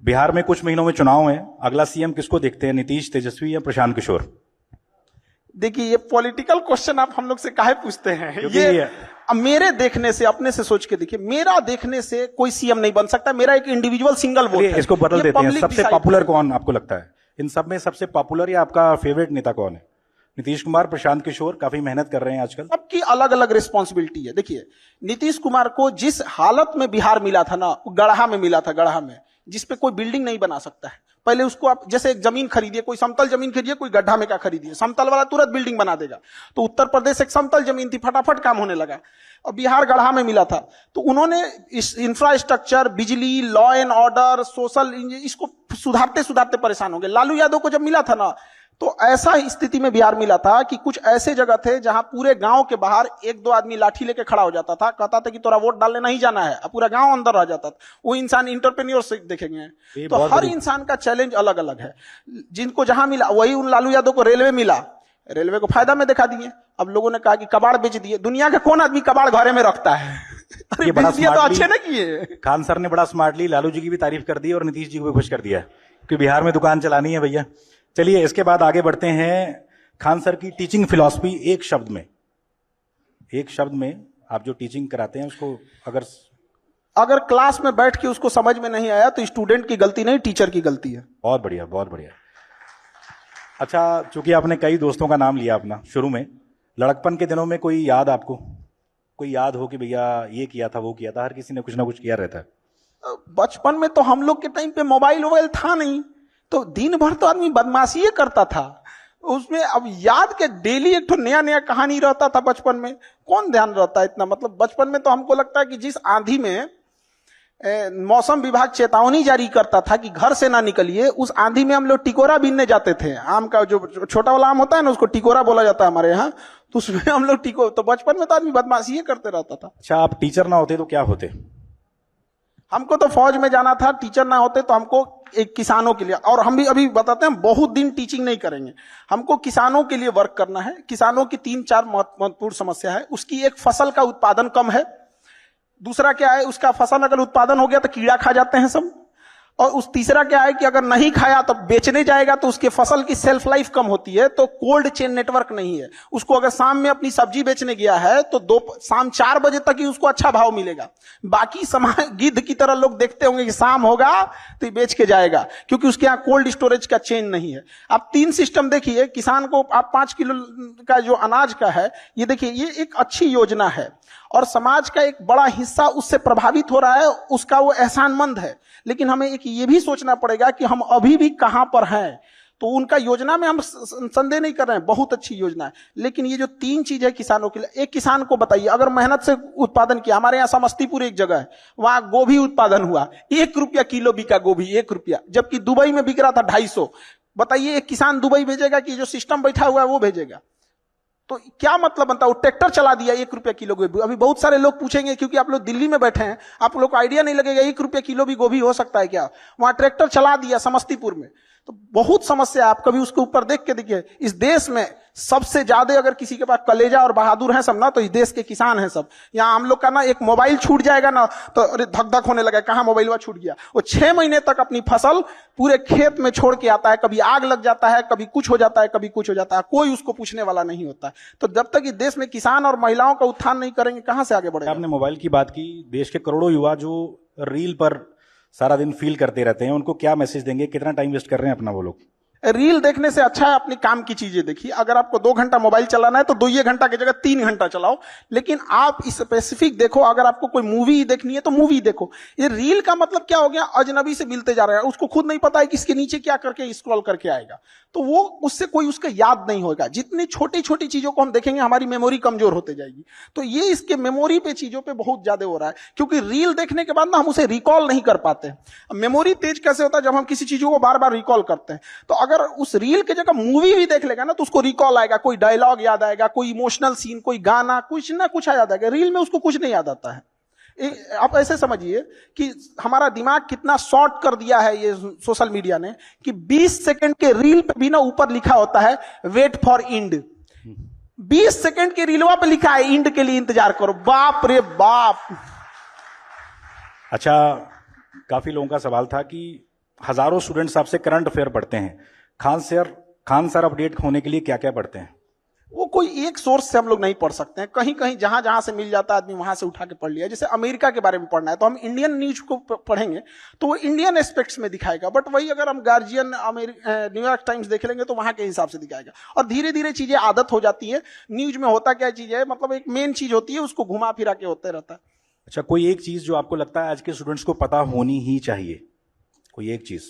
बिहार में कुछ महीनों में चुनाव है, अगला सीएम किसको देखते हैं, नीतीश, तेजस्वी या प्रशांत किशोर? देखिए, ये पॉलिटिकल क्वेश्चन आप हम लोग से काहे पूछते हैं? ये अब मेरे देखने से, अपने से सोच के देखिए, मेरा देखने से कोई सीएम नहीं बन सकता। मेरा एक इंडिविजुअल सिंगल वोट है। इसको बदल देते हैं, सबसे पॉपुलर कौन आपको लगता है इन सब में? सबसे पॉपुलर या आपका फेवरेट नेता कौन है? नीतीश कुमार, प्रशांत किशोर? काफी मेहनत कर रहे हैं आजकल। सबकी अलग अलग रिस्पॉन्सिबिलिटी है। देखिए, नीतीश कुमार को जिस हालत में बिहार मिला था ना, गढ़ा में मिला था, गढ़ा में, जिसपे कोई बिल्डिंग नहीं बना सकता है। पहले उसको आप जैसे एक जमीन खरीदिए, कोई समतल जमीन खरीदिए, कोई गड्ढा में का खरीदिए, समतल वाला तुरंत बिल्डिंग बना देगा। तो उत्तर प्रदेश एक समतल जमीन थी, फटाफट काम होने लगा। और बिहार गढ़ा में मिला था, तो उन्होंने इस इंफ्रास्ट्रक्चर, बिजली, लॉ एंड ऑर्डर, सोशल, इसको सुधारते सुधारते परेशान हो गए। लालू यादव को जब मिला था ना, तो ऐसा स्थिति में बिहार मिला था कि कुछ ऐसे जगह थे जहां पूरे गांव के बाहर एक दो आदमी लाठी लेके खड़ा हो जाता था, कहता था कि तोरा वोट डालने नहीं जाना है, अब पूरा गांव अंदर रह जाता था। वो इंसान इंटरप्रेन्योरशिप देखेंगे। तो हर इंसान का चैलेंज अलग अलग है। जिनको जहां मिला, वही उन लालू यादव को रेलवे मिला, रेलवे को फायदा में दिखा दिए। अब लोगों ने कहा कि कबाड़ बेच दिए। दुनिया का कौन आदमी कबाड़ घरे में रखता है? ये बड़ा तो अच्छे ना किए। खान सर ने बड़ा स्मार्टली लालू जी की भी तारीफ कर दी और नीतीश जी को भी खुश कर दिया कि बिहार में दुकान चलानी है भैया। चलिए, इसके बाद आगे बढ़ते हैं। खान सर की टीचिंग फिलॉसफी, एक शब्द में आप जो टीचिंग कराते हैं उसको अगर क्लास में बैठ के उसको समझ में नहीं आया तो स्टूडेंट की गलती नहीं, टीचर की गलती है। बहुत बढ़िया, बहुत बढ़िया। अच्छा, चूंकि आपने कई दोस्तों का नाम लिया अपना शुरू में, लड़कपन के दिनों में कोई याद आपको, कोई याद हो कि भैया ये किया था, वो किया था? हर किसी ने कुछ ना कुछ किया रहता है। बचपन में तो हम लोग के टाइम पे मोबाइल था नहीं, तो दिन भर तो आदमी बदमाशी करता था उसमें। अब याद के डेली एक तो नया नया कहानी रहता था बचपन में, कौन ध्यान रहता है इतना? मतलब बचपन में तो हमको लगता है कि जिस आंधी में मौसम विभाग चेतावनी जारी करता था कि घर से ना निकलिए, उस आंधी में हम लोग टिकोरा बीनने जाते थे। आम का जो छोटा वाला आम होता है ना, उसको टिकोरा बोला जाता है हमारे यहाँ, तो उसमें हम लोग तो बचपन में तो आदमी बदमाशी करते रहता था। अच्छा, आप टीचर ना होते तो क्या होते? हमको तो फौज में जाना था। टीचर ना होते तो हमको एक किसानों के लिए, और हम भी अभी बताते हैं, बहुत दिन टीचिंग नहीं करेंगे, हमको किसानों के लिए वर्क करना है। किसानों की 3-4 महत्वपूर्ण समस्या है। उसकी एक, फसल का उत्पादन कम है। दूसरा क्या है, उसका फसल अगर उत्पादन हो गया तो कीड़ा खा जाते हैं सब। और उस तीसरा क्या है कि अगर नहीं खाया तो बेचने जाएगा तो उसके फसल की सेल्फ लाइफ कम होती है, तो कोल्ड चेन नेटवर्क नहीं है। उसको अगर शाम में अपनी सब्जी बेचने गया है तो शाम 4 बजे तक ही उसको अच्छा भाव मिलेगा। बाकी समय गिद्ध की तरह लोग देखते होंगे कि शाम होगा तो बेच के जाएगा, क्योंकि उसके यहाँ कोल्ड स्टोरेज का चेन नहीं है। आप 3 सिस्टम देखिए। किसान को आप 5 किलो का जो अनाज का है, ये देखिए, ये एक अच्छी योजना है और समाज का एक बड़ा हिस्सा उससे प्रभावित हो रहा है, उसका वो एहसानमंद है। लेकिन हमें एक ये भी सोचना पड़ेगा कि हम अभी भी कहां पर हैं। तो उनका योजना में हम संदेह नहीं कर रहे हैं, बहुत अच्छी योजना है। लेकिन ये जो 3 चीज है किसानों के लिए, एक किसान को बताइए, अगर मेहनत से उत्पादन किया, हमारे यहाँ समस्तीपुर एक जगह है, वहां गोभी उत्पादन हुआ, 1 रुपया किलो बिका गोभी, 1 रुपया, जबकि दुबई में बिक रहा था 250। बताइए, एक किसान दुबई भेजेगा कि जो सिस्टम बैठा हुआ है वो भेजेगा? तो क्या मतलब बनता है? वो ट्रैक्टर चला दिया, 1 रुपया किलो गोभी। अभी बहुत सारे लोग पूछेंगे, क्योंकि आप लोग दिल्ली में बैठे हैं, आप लोग को आइडिया नहीं लगेगा 1 रुपया किलो भी गोभी हो सकता है क्या? वहां ट्रैक्टर चला दिया समस्तीपुर में। तो बहुत समस्या, आप कभी उसके ऊपर देख के देखिए। इस देश में सबसे ज्यादा अगर किसी के पास कलेजा और बहादुर है सब ना, तो इस देश के किसान हैं सब। यहाँ हम लोग का ना, एक मोबाइल छूट जाएगा ना तो अरे धक धक होने लगा, कहाँ मोबाइल हुआ छूट गया। वो 6 महीने तक अपनी फसल पूरे खेत में छोड़ के आता है, कभी आग लग जाता है, कभी कुछ हो जाता है, कभी कुछ हो जाता है, कोई उसको पूछने वाला नहीं होता है। तो जब तक इस देश में किसान और महिलाओं का उत्थान नहीं करेंगे, कहां से आगे बढ़ेगा? आपने मोबाइल की बात की, देश के करोड़ों युवा जो रील पर सारा दिन फील करते रहते हैं, उनको क्या मैसेज देंगे? कितना टाइम वेस्ट कर रहे हैं अपना वो लोग? रील देखने से अच्छा है अपने काम की चीजें देखिए। अगर आपको 2 घंटा मोबाइल चलाना है तो 2 घंटा की जगह 3 घंटा चलाओ, लेकिन आप स्पेसिफिक देखो। अगर आपको कोई मूवी देखनी है तो मूवी देखो। ये रील का मतलब क्या हो गया? अजनबी से मिलते जा रहे हैं, उसको खुद नहीं पता है कि इसके नीचे क्या करके स्क्रॉल करके आएगा, तो वो उससे कोई उसका याद नहीं होगा। जितनी छोटी छोटी चीजों को हम देखेंगे, हमारी मेमोरी कमजोर होते जाएगी। तो ये इसके मेमोरी पे, चीजों पे बहुत ज्यादा हो रहा है, क्योंकि रील देखने के बाद ना हम उसे रिकॉल नहीं कर पाते। मेमोरी तेज कैसे होता है? जब हम किसी चीजों को बार बार रिकॉल करते हैं। तो अगर उस रील के जगह मूवी भी देख लेगा ना, तो उसको रिकॉल आएगा, कोई डायलॉग याद आएगा, कोई इमोशनल सीन, कोई गाना, कुछ ना कुछ याद आएगा। रील में उसको कुछ नहीं याद आता है। आप ऐसे समझिए कि हमारा दिमाग कितना शॉर्ट कर दिया है ये सोशल मीडिया ने, कि 20 सेकंड के रील पे भी ना ऊपर लिखा होता है वेट फॉर इंड। 20 सेकंड के रीलवा पे लिखा है इंड के लिए इंतजार करो। बाप रे बाप। अच्छा, काफी लोगों का सवाल था कि हजारों स्टूडेंट्स आपसे करंट अफेयर पढ़ते हैं, खान सर अपडेट होने के लिए क्या क्या पढ़ते हैं? वो कोई एक सोर्स से हम लोग नहीं पढ़ सकते हैं, कहीं कहीं जहां जहां से मिल जाता है आदमी वहां से उठा के पढ़ लिया। जैसे अमेरिका के बारे में पढ़ना है तो हम इंडियन न्यूज को पढ़ेंगे तो वो इंडियन एस्पेक्ट्स में दिखाएगा, बट वही अगर हम गार्जियन न्यूयॉर्क टाइम्स देख लेंगे तो वहां के हिसाब से दिखाएगा। और धीरे धीरे चीजें आदत हो जाती है। न्यूज में होता क्या चीज है, मतलब एक मेन चीज होती है, उसको घुमा फिरा के होते रहता है। अच्छा, कोई एक चीज जो आपको लगता है आज के स्टूडेंट्स को पता होनी ही चाहिए, कोई एक चीज?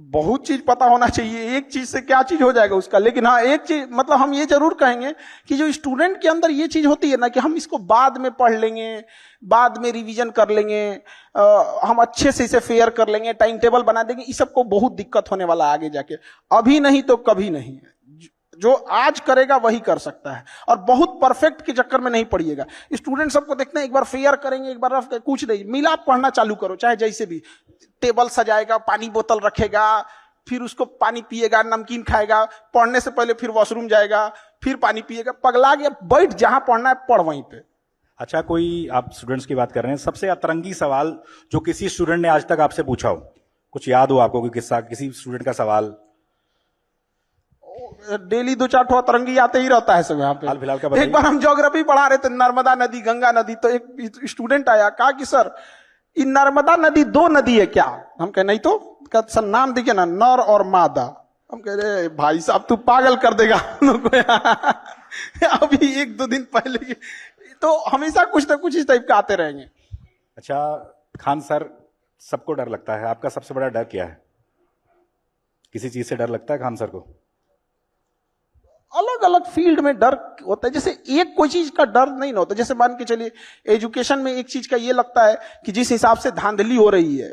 बहुत चीज पता होना चाहिए, एक चीज से क्या चीज हो जाएगा उसका, लेकिन हाँ एक चीज मतलब हम ये जरूर कहेंगे कि जो स्टूडेंट के अंदर ये चीज होती है ना कि हम इसको बाद में पढ़ लेंगे, बाद में रिवीजन कर लेंगे, हम अच्छे से इसे फेयर कर लेंगे, टाइम टेबल बना देंगे, इस सबको बहुत दिक्कत होने वाला आगे जाके। अभी नहीं तो कभी नहीं, जो आज करेगा वही कर सकता है। और बहुत परफेक्ट के चक्कर में नहीं पड़िएगा। स्टूडेंट सबको देखते हैं, एक बार फेयर करेंगे, एक बार रफ, कुछ नहीं मिला पढ़ना चालू करो, चाहे जैसे भी। टेबल सजाएगा, पानी बोतल रखेगा, फिर उसको पानी पिएगा, नमकीन खाएगा, पढ़ने से पहले फिर वॉशरूम जाएगा, फिर पानी पिएगा, पगला गया, बैठ जहां पढ़ना है पढ़ वहीं पे। अच्छा, कोई आप स्टूडेंट्स की बात कर रहे हैं, सबसे अतरंगी सवाल जो किसी स्टूडेंट ने आज तक आपसे पूछा हो, कुछ याद हो आपको कोई किस्सा, किसी स्टूडेंट का सवाल? डेली 2-4 ठो अतरंगी आते ही रहता है सब यहाँ पे। हाल फिलहाल का बताइए। एक बार हम ज्योग्राफी पढ़ा रहे थे, नर्मदा नदी, गंगा नदी, तो एक स्टूडेंट आया, कहा कि सर ये नर्मदा नदी 2 नदी है क्या? हम कहे नहीं तो। कहते सर नाम देखिए ना, नर और मादा। हम कह रहे भाई साहब तू पागल कर देगा हम लोग को। अभी 1-2 दिन पहले तो हमेशा कुछ ना कुछ इस टाइप का आते रहेंगे। अच्छा, खान सर सबको डर लगता है, आपका सबसे बड़ा डर क्या है? किसी चीज से डर लगता है खान सर को? अलग अलग फील्ड में डर होता है, जैसे एक कोई चीज का डर नहीं ना होता। जैसे मान के चलिए एजुकेशन में एक चीज का ये लगता है कि जिस हिसाब से धांधली हो रही है,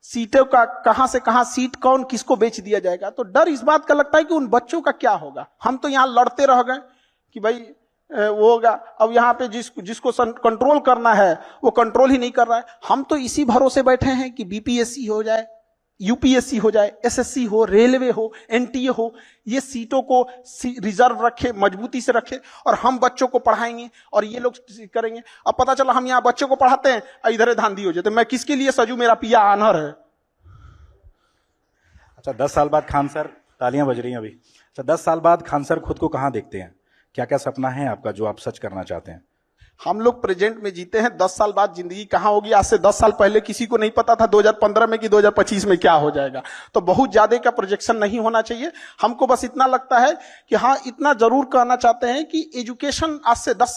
सीटों का कहां से कहां सीट कौन किसको बेच दिया जाएगा, तो डर इस बात का लगता है कि उन बच्चों का क्या होगा। हम तो यहां लड़ते रह गए कि भाई वो होगा, अब यहाँ पे जिसको कंट्रोल करना है वो कंट्रोल ही नहीं कर रहा है। हम तो इसी भरोसे बैठे हैं कि बीपीएससी हो जाए, यूपीएससी हो जाए, एसएससी हो, रेलवे हो, एनटीए हो, ये सीटों को रिजर्व रखे, मजबूती से रखे, और हम बच्चों को पढ़ाएंगे और ये लोग करेंगे। अब पता चला हम यहाँ बच्चों को पढ़ाते हैं, इधर धांधी हो जाते, मैं किसके लिए सजू, मेरा पिया आनर है। अच्छा, 10 साल बाद खान सर, तालियां बज रही हैं अभी। अच्छा, 10 साल बाद खान सर खुद को कहां देखते हैं? क्या क्या सपना है आपका जो आप सच करना चाहते हैं? हम लोग प्रेजेंट में जीते हैं, 10 साल बाद जिंदगी कहां होगी आज से 10 साल पहले किसी को नहीं पता था 2015 में कि 2025 में क्या हो जाएगा। तो बहुत ज्यादा का प्रोजेक्शन नहीं होना चाहिए। हमको बस इतना लगता है कि हाँ, इतना जरूर कहना चाहते हैं कि एजुकेशन आज से 10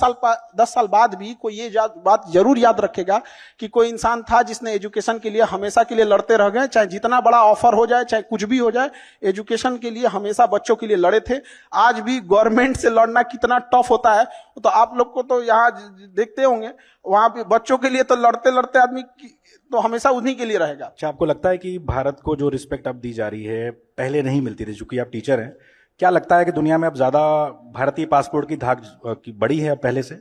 साल बाद भी कोई ये बात जरूर याद रखेगा कि कोई इंसान था जिसने एजुकेशन के लिए हमेशा के लिए लड़ते रह गए। चाहे जितना बड़ा ऑफर हो जाए, चाहे कुछ भी हो जाए, एजुकेशन के लिए हमेशा बच्चों के लिए लड़े थे। आज भी गवर्नमेंट से लड़ना कितना टफ होता है तो आप लोग को तो यहाँ देखते होंगे, वहां पे बच्चों के लिए तो लड़ते लड़ते आदमी तो हमेशा उन्हीं के लिए रहेगा। अच्छा, आपको लगता है कि भारत को जो रिस्पेक्ट अब दी जा रही है पहले नहीं मिलती थी? चूंकि आप टीचर हैं, क्या लगता है कि दुनिया में अब ज्यादा भारतीय पासपोर्ट की धाक बड़ी है अब पहले से?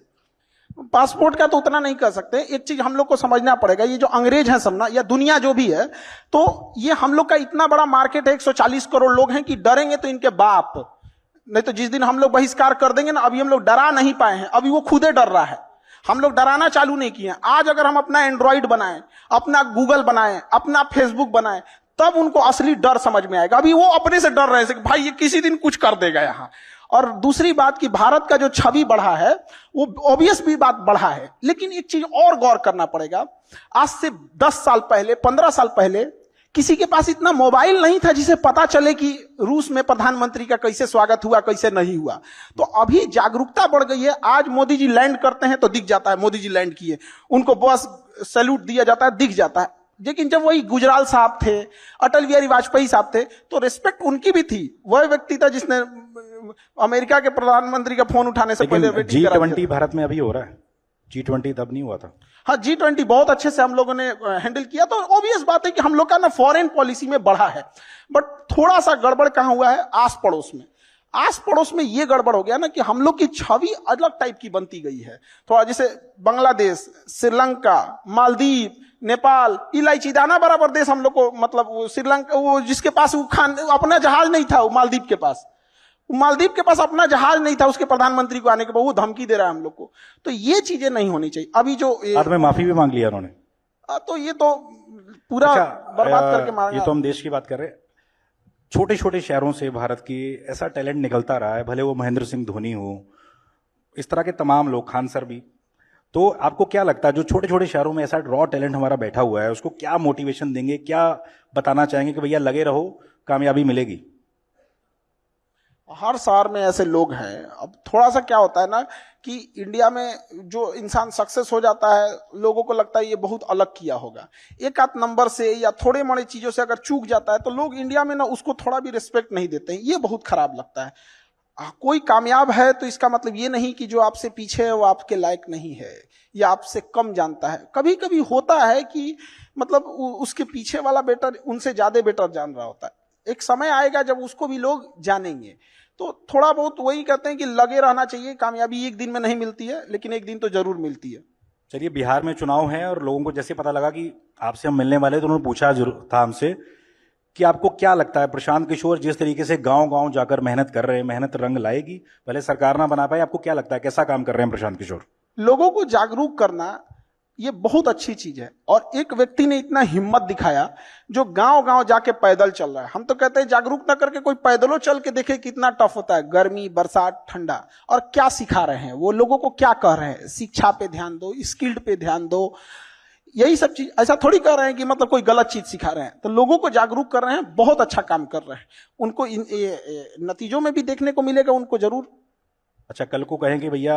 पासपोर्ट का तो उतना नहीं कह सकते। एक चीज हम लोग को समझना पड़ेगा, ये जो अंग्रेज है सब ना, या दुनिया जो भी है, तो ये हम लोग का इतना बड़ा मार्केट है, 140 करोड़ लोग हैं, कि डरेंगे तो इनके बाप। नहीं तो जिस दिन हम लोग बहिष्कार कर देंगे ना, अभी हम लोग डरा नहीं पाए हैं, अभी वो खुदे डर रहा है। हम लोग डराना चालू नहीं किए। आज अगर हम अपना एंड्रॉइड बनाएं, अपना गूगल बनाएं, अपना फेसबुक बनाएं, तब उनको असली डर समझ में आएगा। अभी वो अपने से डर रहे थे कि भाई ये किसी दिन कुछ कर देगा यहाँ। और दूसरी बात कि भारत का जो छवि बढ़ा है वो ऑब्वियस भी बात बढ़ा है, लेकिन एक चीज और गौर करना पड़ेगा। आज से 10 साल पहले, 15 साल पहले किसी के पास इतना मोबाइल नहीं था जिसे पता चले कि रूस में प्रधानमंत्री का कैसे स्वागत हुआ, कैसे नहीं हुआ। तो अभी जागरूकता बढ़ गई है। आज मोदी जी लैंड करते हैं तो दिख जाता है मोदी जी लैंड किए, उनको बस सैल्यूट दिया जाता है, दिख जाता है। लेकिन जब वही गुजराल साहब थे, अटल बिहारी वाजपेयी साहब थे, तो रिस्पेक्ट उनकी भी थी। वह व्यक्ति था जिसने अमेरिका के प्रधानमंत्री का फोन उठाने से पहले G20 भारत में अभी हो रहा है, G20 तब नहीं हुआ था। हाँ, G20 बहुत अच्छे से हम लोगों ने हैंडल किया। तो ऑब्वियस बात है कि हम लोग का ना फॉरेन पॉलिसी में बढ़ा है, बट थोड़ा सा गड़बड़ कहां हुआ है, आस पड़ोस में। आस पड़ोस में ये गड़बड़ हो गया ना कि हम लोग की छवि अलग टाइप की बनती गई है। थोड़ा जैसे बांग्लादेश, श्रीलंका, मालदीव, नेपाल, इलायची दाना बराबर देश हम लोग को, मतलब वो श्रीलंका, वो जिसके पास वो अपना जहाज नहीं था, वो मालदीव के पास, अपना जहाज नहीं था, उसके प्रधानमंत्री को आने के बाद वो धमकी दे रहा है हम लोग को। तो ये चीजें नहीं होनी चाहिए। अभी जो बाद में माफी भी मांग लिया उन्होंने। तो ये तो पूरा बर्बाद करके ये मारेंगे। तो हम देश की बात कर रहे हैं, छोटे छोटे शहरों से भारत की ऐसा टैलेंट निकलता रहा है, भले वो महेंद्र सिंह धोनी हो, इस तरह के तमाम लोग, खान सर भी। तो आपको क्या लगता है जो छोटे छोटे शहरों में ऐसा रॉ टैलेंट हमारा बैठा हुआ है, उसको क्या मोटिवेशन देंगे, क्या बताना चाहेंगे कि भैया लगे रहो, कामयाबी मिलेगी? हर शहर में ऐसे लोग हैं। अब थोड़ा सा क्या होता है ना कि इंडिया में जो इंसान सक्सेस हो जाता है, लोगों को लगता है ये बहुत अलग किया होगा। एक आध नंबर से या थोड़े मोड़े चीजों से अगर चूक जाता है तो लोग इंडिया में ना उसको थोड़ा भी रिस्पेक्ट नहीं देते हैं। ये बहुत खराब लगता है। कोई कामयाब है तो इसका मतलब ये नहीं कि जो आपसे पीछे है वो आपके लायक नहीं है या आपसे कम जानता है। कभी कभी होता है कि मतलब उसके पीछे वाला बेटर उनसे ज्यादा बेटर जान रहा होता है। एक समय आएगा जब उसको भी लोग जानेंगे। तो थोड़ा बहुत वही कहते हैं कि लगे रहना चाहिए। कामयाबी एक दिन में नहीं मिलती है, लेकिन एक दिन तो जरूर मिलती है। चलिए, बिहार में चुनाव है और लोगों को जैसे पता लगा कि आपसे हम मिलने वाले, तो उन्होंने पूछा जरूर था हमसे कि आपको क्या लगता है प्रशांत किशोर जिस तरीके से गांव गांव जाकर मेहनत कर रहे हैं, मेहनत रंग लाएगी? भले सरकार ना बना पाए, आपको क्या लगता है कैसा काम कर रहे हैं प्रशांत किशोर? लोगों को जागरूक करना ये बहुत अच्छी चीज है। और एक व्यक्ति ने इतना हिम्मत दिखाया जो गांव गांव जाके पैदल चल रहा है। हम तो कहते हैं जागरूक ना करके कोई पैदलों चल के देखे कितना टफ होता है, गर्मी बरसात ठंडा। और क्या सिखा रहे हैं वो, लोगों को क्या कह रहे हैं, शिक्षा पे ध्यान दो, स्किल्ड पे ध्यान दो, यही सब चीज। ऐसा थोड़ी कर रहे हैं कि मतलब कोई गलत चीज सिखा रहे हैं। तो लोगों को जागरूक कर रहे हैं, बहुत अच्छा काम कर रहे हैं। उनको नतीजों में भी देखने को मिलेगा, उनको जरूर। अच्छा, कल को कहें कि भैया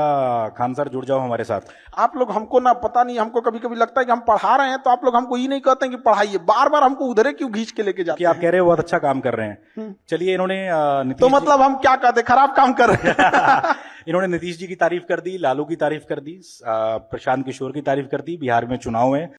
खान सर जुड़ जाओ हमारे साथ? आप लोग हमको ना, पता नहीं, हमको कभी कभी लगता है कि हम पढ़ा रहे हैं तो आप लोग हमको ये नहीं कहते हैं कि पढ़ाइए, बार बार हमको उधरे क्यों खींच के लेके जाते कि आप कह रहे हो बहुत अच्छा काम कर रहे हैं। चलिए, इन्होंने नीतीश तो मतलब हम क्या कहते, खराब काम कर रहे हैं। इन्होंने नीतीश जी की तारीफ कर दी, लालू की तारीफ कर दी, प्रशांत किशोर की तारीफ कर दी। बिहार में चुनाव है,